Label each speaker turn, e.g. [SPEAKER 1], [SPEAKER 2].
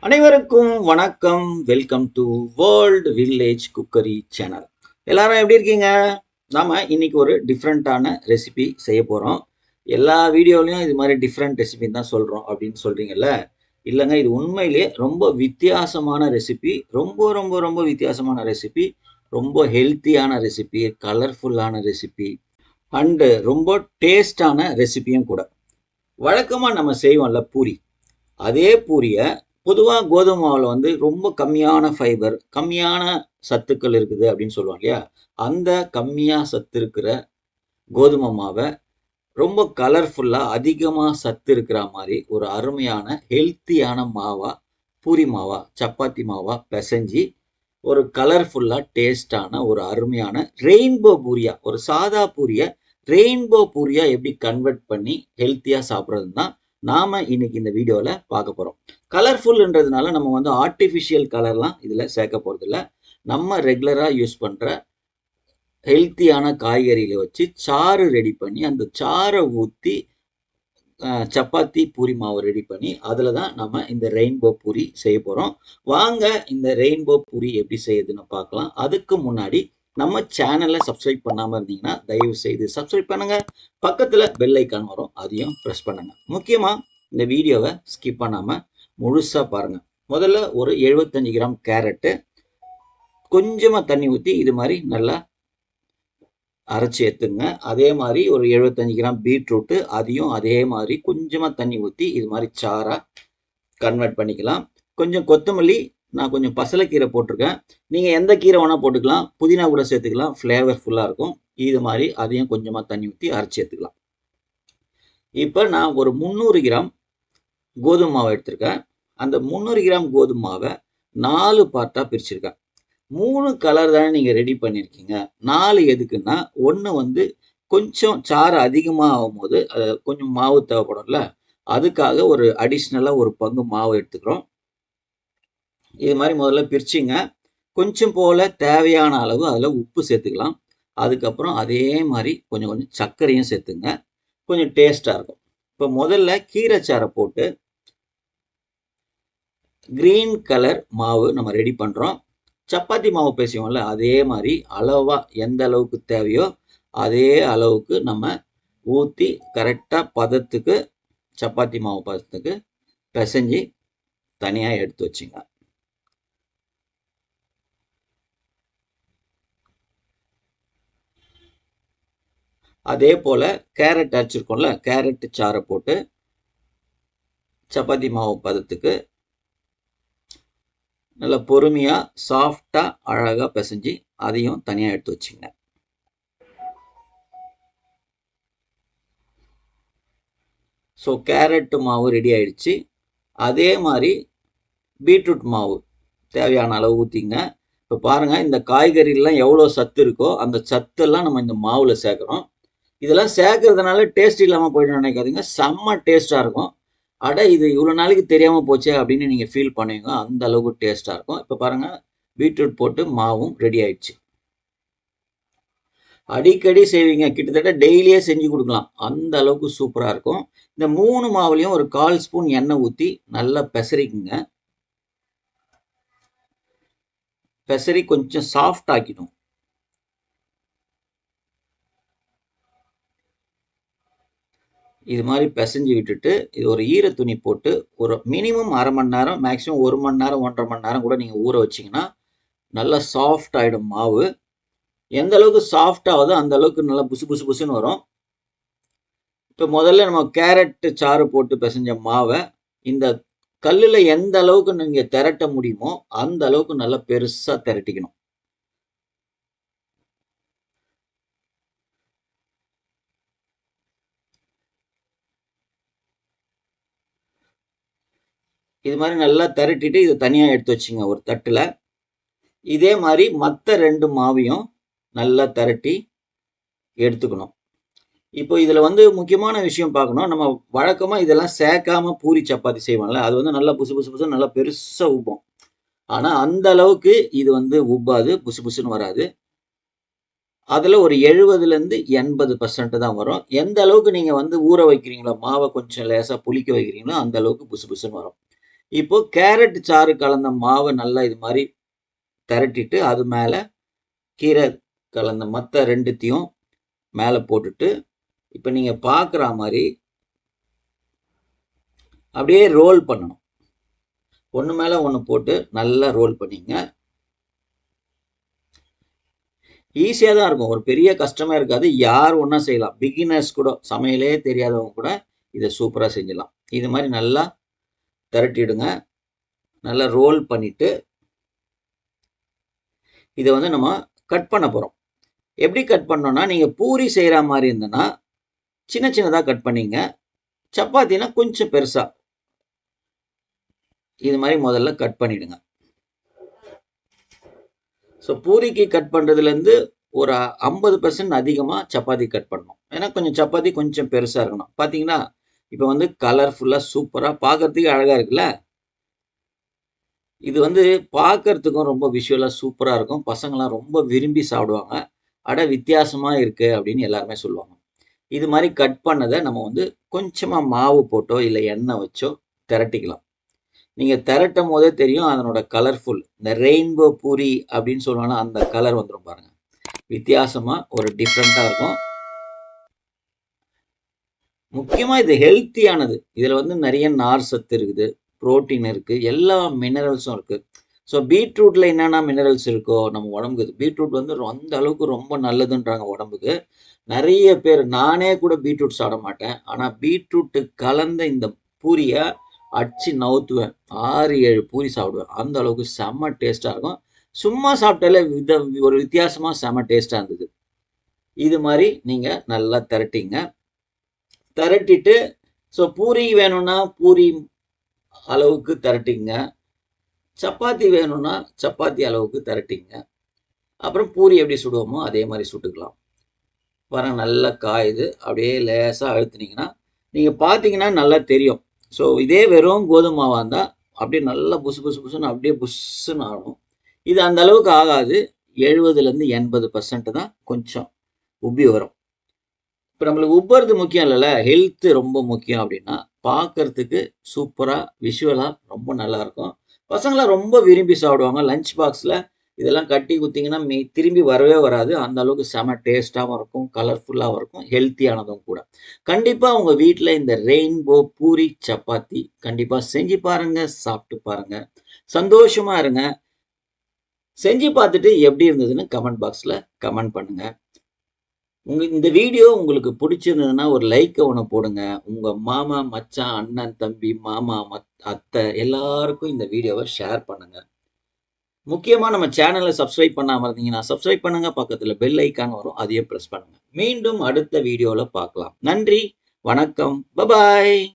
[SPEAKER 1] அனைவருக்கும் வணக்கம். Welcome to world village cookery channel. எல்லாரும் எப்படி இருக்கீங்க? நாம இன்னைக்கு ஒரு டிஃப்ரெண்ட்டான ரெசிபி செய்ய போறோம். எல்லா வீடியோலையும் இது மாதிரி டிஃப்ரெண்ட் ரெசிபி தான் சொல்றோம் அப்படின்னு சொல்றீங்கல்ல. இல்லைங்க, இது உண்மையிலேயே ரொம்ப வித்தியாசமான ரெசிபி. ரொம்ப ரொம்ப ரொம்ப வித்தியாசமான ரெசிபி. ரொம்ப ஹெல்த்தியான ரெசிபி, கலர்ஃபுல்லான ரெசிபி அண்டு ரொம்ப டேஸ்டான ரெசிபியும் கூட. வழக்கமா நம்ம செய்வோம்ல பூரி. அதே பூரிய பொதுவா கோதுமை மாவுல வந்து ரொம்ப கம்மியான ஃபைபர், கம்மியான சத்துக்கள் இருக்குது அப்படின்னு சொல்லுவோம் இல்லையா? அந்த கம்மியா சத்து இருக்கிற கோதுமை மாவ ரொம்ப கலர்ஃபுல்லா அதிகமா சத்து இருக்கிற மாரி ஒரு அருமையான ஹெல்த்தியான மாவா, பூரி மாவா, சப்பாத்தி மாவா பெசஞ்சு ஒரு கலர்ஃபுல்லா டேஸ்டான ஒரு அருமையான ரெயின்போ பூரியா, ஒரு சாதா பூரிய ரெயின்போ பூரியா எப்படி கன்வெர்ட் பண்ணி ஹெல்த்தியா சாப்பிடுறதுன்னு தான் நாம இன்னைக்கு இந்த வீடியோல பார்க்க போறோம். கலர்ஃபுல்ன்றதுனால நம்ம வந்து ஆர்டிஃபிஷியல் கலர்லாம் இதுல சேர்க்க போறதில்ல. நம்ம ரெகுலரா யூஸ் பண்ற ஹெல்த்தியான காய்கறிகளை வச்சு சாறு ரெடி பண்ணி அந்த சாறை ஊத்தி சப்பாத்தி பூரி மாவு ரெடி பண்ணி அதில் தான் நம்ம இந்த ரெயின்போ பூரி செய்ய போகிறோம். வாங்க இந்த ரெயின்போ பூரி எப்படி செய்யுதுன்னு பார்க்கலாம். அதுக்கு முன்னாடி நம்ம சேனலை சப்ஸ்கிரைப் பண்ணாமல் இருந்தீங்கன்னா தயவு செய்து சப்ஸ்கிரைப் பண்ணுங்க. பக்கத்தில் பெல் ஐக்கான் வரும், அதையும் ப்ரெஸ் பண்ணுங்க. முக்கியமாக இந்த வீடியோவை ஸ்கிப் பண்ணாமல் முழுசாக பாருங்க. முதல்ல ஒரு 75 கிராம் கேரட்டு கொஞ்சமாக தண்ணி ஊற்றி இது மாதிரி நல்லா அரைச்சி எடுத்துங்க. அதே மாதிரி ஒரு 75 கிராம் பீட்ரூட்டு, அதையும் அதே மாதிரி கொஞ்சமாக தண்ணி ஊற்றி இது மாதிரி சாராக கன்வெர்ட் பண்ணிக்கலாம். கொஞ்சம் கொத்தமல்லி, நான் கொஞ்சம் பசலைக்கீரை போட்டிருக்கேன். நீங்கள் எந்த கீரை வேணால் போட்டுக்கலாம், புதினா கூட சேர்த்துக்கலாம், ஃப்ளேவர்ஃபுல்லாக இருக்கும். இது மாதிரி அதையும் கொஞ்சமாக தண்ணி ஊற்றி அரைச்சி எடுத்துக்கலாம். இப்போ நான் ஒரு 300 கிராம் கோதுமை மாவை எடுத்திருக்கேன். அந்த 300 கிராம் கோதுமை மாவை 4 பார்ட்டாக பிரிச்சிருக்கேன். 3 கலர் தானே நீங்கள் ரெடி பண்ணியிருக்கீங்க. 4 எதுக்குன்னா, ஒன்று வந்து கொஞ்சம் சாறு அதிகமாக ஆகும்போது கொஞ்சம் மாவு தேவைப்படும்ல, அதுக்காக ஒரு அடிஷ்னலாக ஒரு பங்கு மாவு எடுத்துக்கிறோம். இது மாதிரி முதல்ல பிரிச்சுங்க. கொஞ்சம் போல தேவையான அளவு அதில் உப்பு சேர்த்துக்கலாம். அதுக்கப்புறம் அதே மாதிரி கொஞ்சம் கொஞ்சம் சர்க்கரையும் சேர்த்துங்க. கொஞ்சம் டேஸ்ட்டாக இருக்கும். இப்போ முதல்ல கீரைச்சாறை போட்டு கிரீன் கலர் மாவு நம்ம ரெடி பண்ணுறோம். சப்பாத்தி மாவு பேசுவோம்ல, அதே மாதிரி அளவா எந்த அளவுக்கு தேவையோ அதே அளவுக்கு நம்ம ஊற்றி கரெக்டாக பதத்துக்கு, சப்பாத்தி மாவு பதத்துக்கு பிசைஞ்சு தனியாக எடுத்து வச்சுங்க. அதே போல் கேரட் அரைச்சிருக்கோம்ல, கேரட் சாறை போட்டு சப்பாத்தி மாவு பதத்துக்கு நல்லா பொறுமையாக சாஃப்டாக அழகாக பிசைஞ்சு அதையும் தனியாக எடுத்து வச்சுங்க. ஸோ கேரட் மாவு ரெடி ஆயிடுச்சு. அதே மாதிரி பீட்ரூட் மாவு தேவையான அளவு ஊற்றிங்க. இப்போ பாருங்கள், இந்த காய்கறிலாம் எவ்வளோ சத்து இருக்கோ அந்த சத்தெல்லாம் நம்ம இந்த மாவில் சேர்க்குறோம். இதெல்லாம் சேர்க்கறதுனால டேஸ்ட் இல்லாமல் போய்ட்டு நினைக்காதீங்க, செம்ம டேஸ்ட்டாக இருக்கும். அட இது இவ்வளோ நாளைக்கு தெரியாமல் போச்சே அப்படின்னு நீங்கள் ஃபீல் பண்ணுவீங்க. அந்த அளவுக்கு டேஸ்ட்டாக இருக்கும். இப்போ பாருங்கள், பீட்ரூட் போட்டு மாவும் ரெடி ஆயிடுச்சு. அடிக்கடி செய்வீங்க, கிட்டத்தட்ட டெய்லியே செஞ்சு கொடுக்கலாம், அந்த அளவுக்கு சூப்பராக இருக்கும். இந்த 3 மாவுலையும் ஒரு 1/4 ஸ்பூன் எண்ணெய் ஊற்றி நல்லா பெசரிக்குங்க. பெசரி கொஞ்சம் சாஃப்ட் ஆக்கிடும். இது மாதிரி பிசைஞ்சு விட்டுட்டு இது ஒரு ஈர துணி போட்டு ஒரு மினிமம் அரை மணி நேரம், மேக்ஸிமம் 1 மணி நேரம் 1.5 மணி நேரம் கூட நீங்கள் ஊற வச்சிங்கன்னா நல்லா சாஃப்ட் ஆகிடும் மாவு. எந்த அளவுக்கு சாஃப்ட் ஆகுதோ அந்த அளவுக்கு நல்லா புசு புசு புசுன்னு வரும். இப்போ முதல்ல நம்ம கேரட் சாறு போட்டு பிசைஞ்ச மாவை இந்த கல்லில் எந்த அளவுக்கு நீங்கள் திரட்ட முடியுமோ அந்த அளவுக்கு நல்லா பெருசாக திரட்டிக்கணும். இது மாதிரி நல்லா திரட்டிட்டு இதை தனியாக எடுத்து வச்சுங்க ஒரு தட்டில். இதே மாதிரி மற்ற 2 மாவையும் நல்லா திரட்டி எடுத்துக்கணும். இப்போ இதில் வந்து முக்கியமான விஷயம் பார்க்கணும். நம்ம வழக்கமாக இதெல்லாம் சேர்க்காம பூரி சப்பாத்தி செய்வோம்ல, அது வந்து நல்லா புசு புசு புசுன்னு நல்லா பெருசாக உப்போம். ஆனால் அந்த அளவுக்கு இது வந்து உப்பாது, புசு புசுன்னு வராது. அதில் ஒரு 70லேருந்து 80% தான் வரும். எந்த அளவுக்கு நீங்கள் வந்து ஊற வைக்கிறீங்களோ, மாவை கொஞ்சம் லேசாக புளிக்க வைக்கிறீங்களோ அந்த அளவுக்கு புசு புசுன்னு வரும். இப்போ கேரட் சாறு கலந்த மாவை நல்லா இது மாதிரி திரட்டிட்டு அது மேலே கீரை கலந்த மற்ற ரெண்டுத்தையும் மேலே போட்டுட்டு இப்போ நீங்கள் பார்க்குற மாதிரி அப்படியே ரோல் பண்ணணும். ஒன்று மேலே ஒன்று போட்டு நல்லா ரோல் பண்ணிங்க. ஈஸியாக தான் இருக்கும், ஒரு பெரிய கஷ்டமாக இருக்காது. யார் ஒன்றா செய்யலாம், பிகினர்ஸ் கூட, சமையலே தெரியாதவங்க கூட இதை சூப்பராக செஞ்சிடலாம். இது மாதிரி நல்லா திரட்டிடுங்க. நல்லா ரோல் பண்ணிவிட்டு இதை வந்து நம்ம கட் பண்ண போகிறோம். எப்படி கட் பண்ணோன்னா, நீங்கள் பூரி செய்கிற மாதிரி இருந்ததுன்னா சின்ன சின்னதாக கட் பண்ணிங்க. சப்பாத்தினா கொஞ்சம் பெருசாக இது மாதிரி முதல்ல கட் பண்ணிவிடுங்க. ஸோ பூரிக்கு கட் பண்ணுறதுலேருந்து ஒரு 50% அதிகமாக சப்பாத்தி கட் பண்ணணும். ஏன்னா கொஞ்சம் சப்பாத்தி கொஞ்சம் பெருசாக இருக்கணும். பார்த்தீங்கன்னா இப்போ வந்து கலர்ஃபுல்லாக சூப்பராக பார்க்கறதுக்கு அழகாக இருக்குல்ல. இது வந்து பார்க்கறதுக்கும் ரொம்ப விஷுவலாக சூப்பராக இருக்கும். பசங்களாம் ரொம்ப விரும்பி சாப்பிடுவாங்க. அட வித்தியாசமாக இருக்கு அப்படின்னு எல்லாருமே சொல்லுவாங்க. இது மாதிரி கட் பண்ணதை நம்ம வந்து கொஞ்சமாக மாவு போட்டோ இல்லை எண்ணெய் வச்சோ திரட்டிக்கலாம். நீங்கள் திரட்டும் போதே தெரியும் அதனோட கலர்ஃபுல். இந்த ரெயின்போ பூரி அப்படின்னு சொல்லுவாங்க, அந்த கலர் வந்துடும் பாருங்க. வித்தியாசமாக ஒரு டிஃப்ரெண்ட்டாக இருக்கும். முக்கியமாக இது ஹெல்த்தியானது. இதில் வந்து நிறைய நார் சத்து இருக்குது, புரோட்டீன் இருக்குது, எல்லா மினரல்ஸும் இருக்குது. ஸோ பீட்ரூட்டில் என்னென்ன மினரல்ஸ் இருக்கோ நம்ம உடம்புக்கு, பீட்ரூட் வந்து அந்த அளவுக்கு ரொம்ப நல்லதுன்றாங்க உடம்புக்கு. நிறைய பேர், நானே கூட பீட்ரூட் சாப்பிட மாட்டேன், ஆனால் பீட்ரூட்டு கலந்த இந்த பூரியை அடிச்சு நவுத்துவேன். 6-7 பூரி சாப்பிடுவேன். அந்த அளவுக்கு செம்ம டேஸ்ட்டாக இருக்கும். சும்மா சாப்பிட்டாலே ஒரு வித்தியாசமாக செம்ம டேஸ்ட்டாக இருந்தது. இது மாதிரி நீங்கள் நல்லா திரட்டிங்க. திரட்டிட்டு ஸோ பூரி வேணும்னா பூரி அளவுக்கு திரட்டிங்க, சப்பாத்தி வேணும்னா சப்பாத்தி அளவுக்கு திரட்டிங்க. அப்புறம் பூரி எப்படி சுடுவோமோ அதே மாதிரி சுட்டுக்கலாம். பாருங்க நல்லா காயுது. அப்படியே லேசாக அழுத்துனீங்கன்னா நீங்கள் பார்த்தீங்கன்னா நல்லா தெரியும். ஸோ இதே வெறும் கோதுமை மாவாக இருந்தால் அப்படியே நல்லா புசு புசு புசுன்னு அப்படியே புஷ்ஷுன்னு ஆகும். இது அந்த அளவுக்கு ஆகாது. 70-80% தான் கொஞ்சம் உப்பி வரும். இப்போ நம்மளுக்கு உப்புறது முக்கியம் இல்லைல்ல, ஹெல்த்து ரொம்ப முக்கியம். அப்படின்னா பார்க்கறதுக்கு சூப்பராக விஷுவலாக ரொம்ப நல்லாயிருக்கும். பசங்களாம் ரொம்ப விரும்பி சாப்பிடுவாங்க. லஞ்ச் பாக்ஸில் இதெல்லாம் கட்டி குத்திங்கன்னா திரும்பி வரவே வராது. அந்த அளவுக்கு செம டேஸ்ட்டாகவும் இருக்கும், கலர்ஃபுல்லாகவும் இருக்கும், ஹெல்த்தியானதும் கூட. கண்டிப்பாக உங்கள் வீட்டில் இந்த ரெயின்போ பூரி சப்பாத்தி கண்டிப்பாக செஞ்சு பாருங்கள், சாப்பிட்டு பாருங்கள், சந்தோஷமாக இருங்க. செஞ்சு பார்த்துட்டு எப்படி இருந்ததுன்னு கமெண்ட் பாக்ஸில் கமெண்ட் பண்ணுங்கள். இந்த வீடியோ உங்களுக்கு பிடிச்சிருந்ததுன்னா ஒரு லைக்கை ஒன்று போடுங்க. உங்கள் மாமா, மச்சான், அண்ணன், தம்பி, மாமா, அத்தை எல்லாருக்கும் இந்த வீடியோவை ஷேர் பண்ணுங்கள். முக்கியமாக நம்ம சேனலை சப்ஸ்கிரைப் பண்ணாமல் இருந்தீங்கன்னா சப்ஸ்கிரைப் பண்ணுங்கள். பக்கத்தில் பெல் ஐக்கான் வரும், அதையும் ப்ரெஸ் பண்ணுங்கள். மீண்டும் அடுத்த வீடியோவில் பார்க்கலாம். நன்றி, வணக்கம், பபாய்.